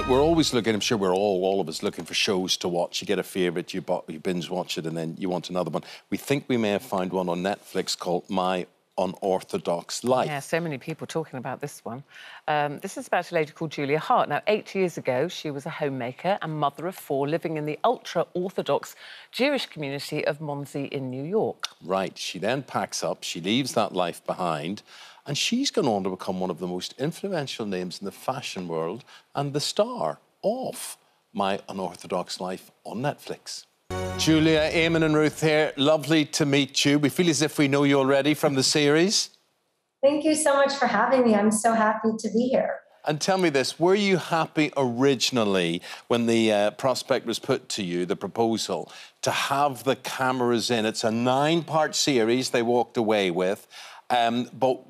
we're always looking, I'm sure we're all of us looking for shows to watch. You get a favourite, you binge watch it, and then you want another one. We think we may have found one on Netflix called My Unorthodox Life. Yeah, so many people talking about this one. This is about a lady called Julia Haart. Now, 8 years ago, she was a homemaker and mother of 4 living in the ultra-Orthodox Jewish community of Monsey in New York. Right, she then packs up, she leaves that life behind, and she's gone on to become one of the most influential names in the fashion world and the star of My Unorthodox Life on Netflix. Julia, Eamon and Ruth here. Lovely to meet you. We feel as if we know you already from the series. Thank you so much for having me. I'm so happy to be here. And tell me this, were you happy originally when the prospect was put to you, the proposal, to have the cameras in? It's a 9-part series they walked away with. But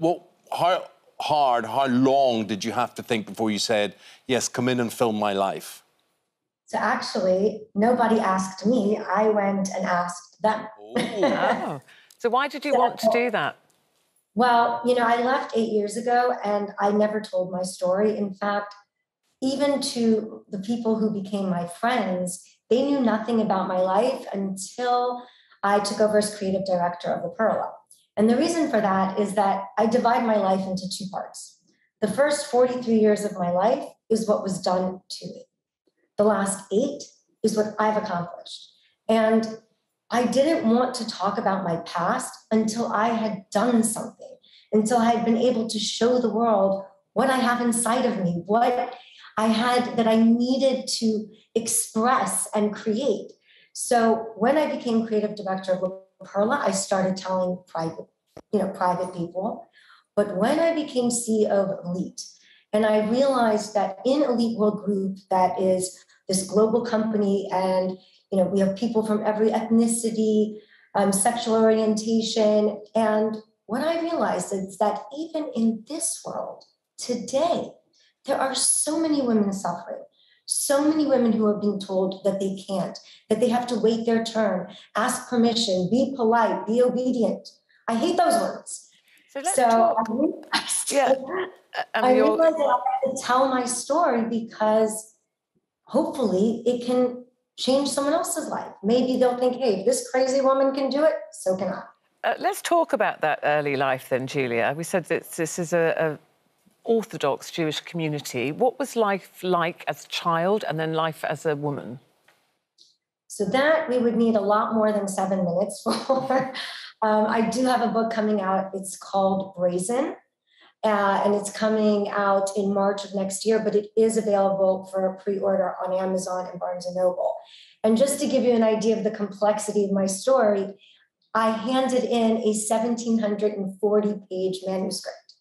how long did you have to think before you said, yes, come in and film my life? So actually, nobody asked me. I went and asked them. Oh. So why did you want to do that? Well, you know, I left 8 years ago and I never told my story. In fact, even to the people who became my friends, they knew nothing about my life until I took over as creative director of the Perla. And the reason for that is that I divide my life into 2 parts. The first 43 years of my life is what was done to me. The last 8 is what I've accomplished. And I didn't want to talk about my past until I had done something, until I had been able to show the world what I have inside of me, what I had that I needed to express and create. So when I became creative director of Perla, I started telling private people. But when I became CEO of Elite, and I realized that in Elite World Group, that is this global company, and we have people from every ethnicity, sexual orientation. And what I realized is that even in this world today, there are so many women suffering, so many women who are being told that they can't, that they have to wait their turn, ask permission, be polite, be obedient. I hate those words. So let's talk. I realized that I had to tell my story because hopefully it can change someone else's life. Maybe they'll think, hey, if this crazy woman can do it, so can I. Let's talk about that early life then, Julia. We said that this is a Orthodox Jewish community. What was life like as a child and then life as a woman? So that we would need a lot more than 7 minutes for. I do have a book coming out. It's called Brazen. And it's coming out in March of next year, but it is available for a pre-order on Amazon and Barnes & Noble. And just to give you an idea of the complexity of my story, I handed in a 1,740-page manuscript.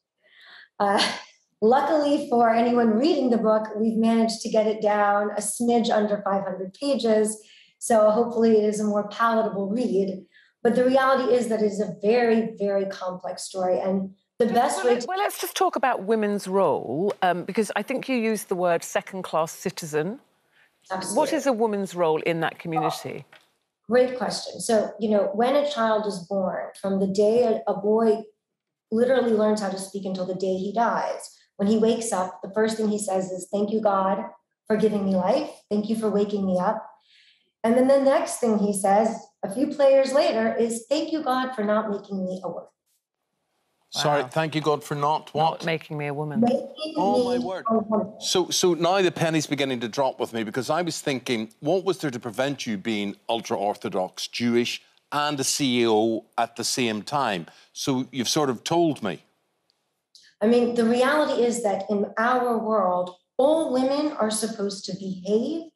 Luckily for anyone reading the book, we've managed to get it down a smidge under 500 pages, so hopefully it is a more palatable read. But the reality is that it is a very, very complex story, and the best way. Well, let's just talk about women's role, because I think you used the word second-class citizen. Absolutely. What is a woman's role in that community? Great question. So, when a child is born, from the day a boy literally learns how to speak until the day he dies, when he wakes up, the first thing he says is, thank you, God, for giving me life. Thank you for waking me up. And then the next thing he says, a few years later, is thank you, God, for not making me a woman. Sorry, Wow. thank you, God, for not what? Not making me a woman. Oh, my word. So now the penny's beginning to drop with me, because I was thinking, what was there to prevent you being ultra-Orthodox Jewish and a CEO at the same time? So you've sort of told me. I mean, the reality is that in our world, all women are supposed to behave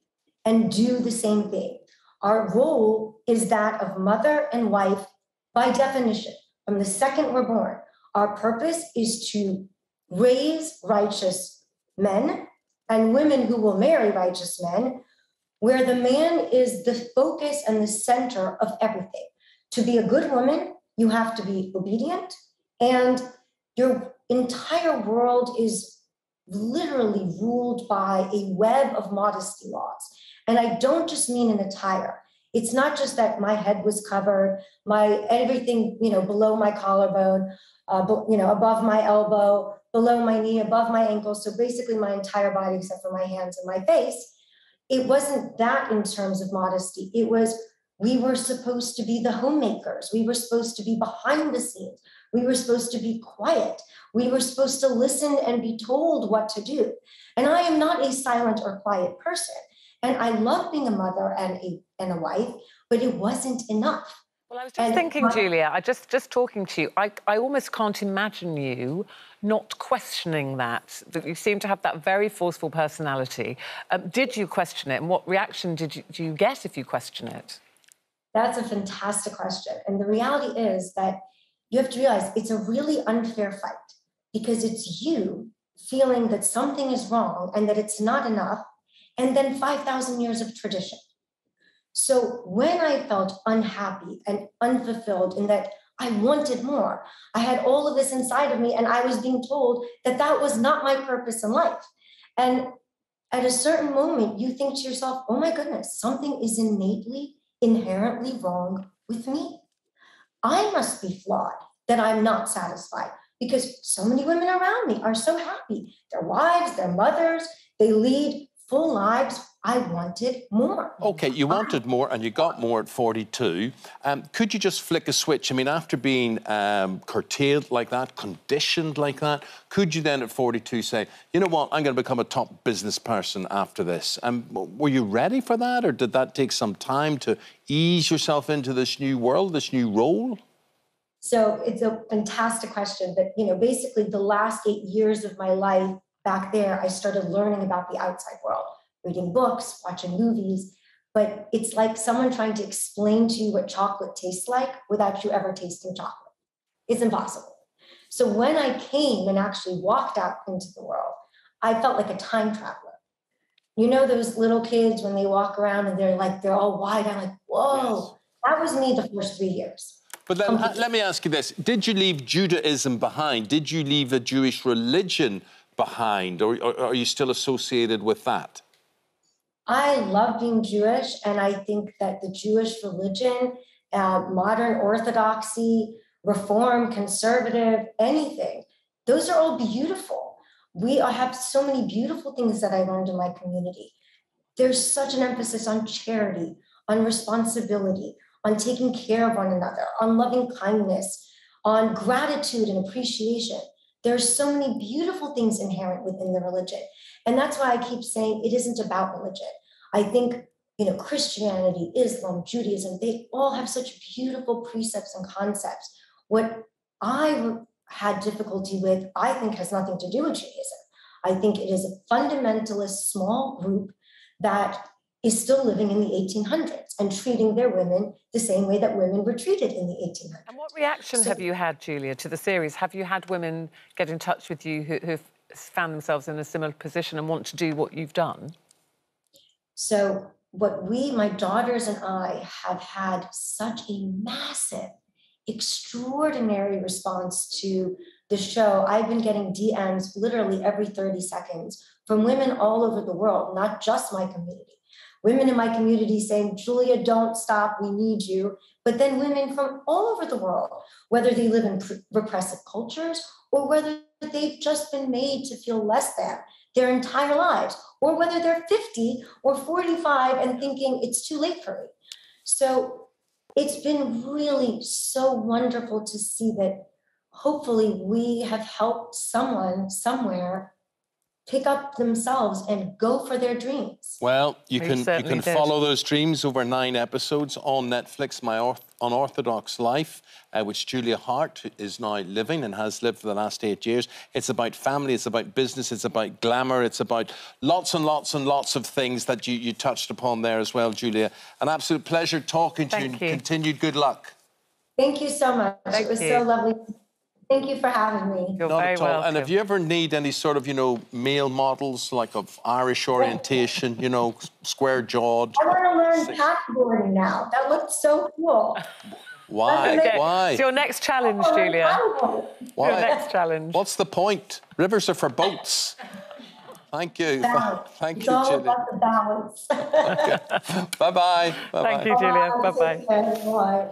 and do the same thing. Our role is that of mother and wife by definition. From the second we're born, our purpose is to raise righteous men and women who will marry righteous men, where the man is the focus and the center of everything. To be a good woman, you have to be obedient, and your entire world is literally ruled by a web of modesty laws. And I don't just mean in attire. It's not just that my head was covered, my everything, below my collarbone, above my elbow, below my knee, above my ankle. So basically my entire body except for my hands and my face. It wasn't that in terms of modesty. It was, we were supposed to be the homemakers. We were supposed to be behind the scenes. We were supposed to be quiet. We were supposed to listen and be told what to do. And I am not a silent or quiet person. And I love being a mother and a wife, but it wasn't enough. Well, I was just thinking, Julia, just talking to you, I almost can't imagine you not questioning that you seem to have that very forceful personality. Did you question it? And what reaction do you get if you question it? That's a fantastic question. And the reality is that you have to realize it's a really unfair fight because it's you feeling that something is wrong and that it's not enough, and then 5,000 years of tradition. So when I felt unhappy and unfulfilled in that I wanted more, I had all of this inside of me and I was being told that that was not my purpose in life. And at a certain moment, you think to yourself, oh my goodness, something is innately, inherently wrong with me. I must be flawed that I'm not satisfied because so many women around me are so happy. Their wives, their mothers, they lead full lives. I wanted more. OK, you wanted more and you got more at 42. Could you just flick a switch? I mean, after being curtailed like that, conditioned like that, could you then at 42 say, you know what, I'm going to become a top business person after this? Were you ready for that, or did that take some time to ease yourself into this new world, this new role? So it's a fantastic question. But, you know, basically the last 8 years of my life back there, I started learning about the outside world, reading books, watching movies. But it's like someone trying to explain to you what chocolate tastes like without you ever tasting chocolate. It's impossible. So when I came and actually walked out into the world, I felt like a time traveler. You know those little kids when they walk around and they're all wide. I'm like, whoa, yes. That was me the first 3 years. But then let me ask you this. Did you leave Judaism behind? Did you leave the Jewish religion behind? Or are you still associated with that? I love being Jewish. And I think that the Jewish religion, modern Orthodoxy, Reform, conservative, anything, those are all beautiful. We have so many beautiful things that I learned in my community. There's such an emphasis on charity, on responsibility, on taking care of one another, on loving kindness, on gratitude and appreciation. There's so many beautiful things inherent within the religion. And that's why I keep saying it isn't about religion. I think, you know, Christianity, Islam, Judaism, they all have such beautiful precepts and concepts. What I had difficulty with, I think, has nothing to do with Judaism. I think it is a fundamentalist small group that is still living in the 1800s and treating their women the same way that women were treated in the 1800s. And what reaction have you had, Julia, to the series? Have you had women get in touch with you who've found themselves in a similar position and want to do what you've done? So what my daughters and I have had such a massive, extraordinary response to the show. I've been getting DMs literally every 30 seconds from women all over the world, not just my community. Women in my community saying, Julia, don't stop, we need you. But then women from all over the world, whether they live in repressive cultures or whether they've just been made to feel less than their entire lives, or whether they're 50 or 45 and thinking it's too late for me. So it's been really so wonderful to see that hopefully we have helped someone somewhere pick up themselves and go for their dreams. Well, you can follow those dreams over 9 episodes on Netflix, My Unorthodox Life, which Julia Haart is now living and has lived for the last 8 years. It's about family, it's about business, it's about glamour, it's about lots and lots and lots of things that you touched upon there as well, Julia. An absolute pleasure talking to you. Continued good luck. Thank you so much. It was so lovely. Thank you for having me. You're very welcome. And if you ever need any sort of, you know, male models, like of Irish orientation, you know, square-jawed. I want to learn paddleboarding now. That looks so cool. Why? Okay. Why? It's your next challenge, Julia. Why? Your next challenge. What's the point? Rivers are for boats. Thank you. Balance. Thank you, Julia. It's all Julia. about the balance. Bye-bye. Thank you, Julia. Bye-bye. Bye-bye.